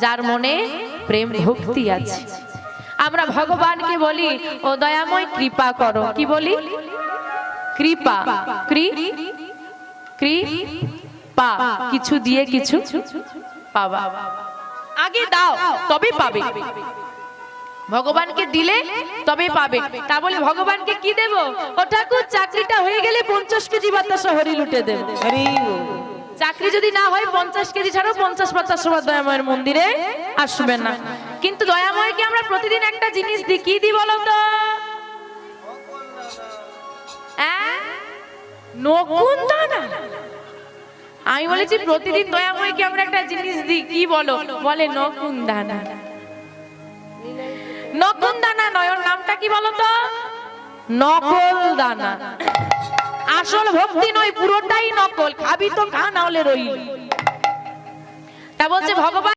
যার মনে প্রেম ভক্তি আছে। আমরা ভগবানকে বলি ও দয়াময় কৃপা করো, কি বলি? কৃপা, কৃপা, কিছু দিয়ে কিছু পাবা, আগে দাও তবে পাবে। ভগবানকে দিলে তবে পাবে। তা বলে ভগবানকে কি দেব? ও ঠাকুর চাকরিটা হয়ে গেলে 50 কেজি বাতাসা হরি লুটে দেব। চাকরি যদি না হয় 50 কেজি ছাড়াও 50-50 সময় দয়াময়ের মন্দিরে আসবে না। কিন্তু দয়াময়কে আমরা প্রতিদিন একটা জিনিস দিই, কি দিই বলো তো? নকুন দানা। আমি বলেছি প্রতিদিন দয়াময়কে আমরা একটা জিনিস দিই, কি বলো? বলে নকুন দানা। নকুন দানা নয়, ওর নামটা কি বলো তো? নকল দানা। আসল ভক্তি নয়, পুরোটাই নকল। খাবি তো খা, না হলে রইলি। তা বলছে ভগবান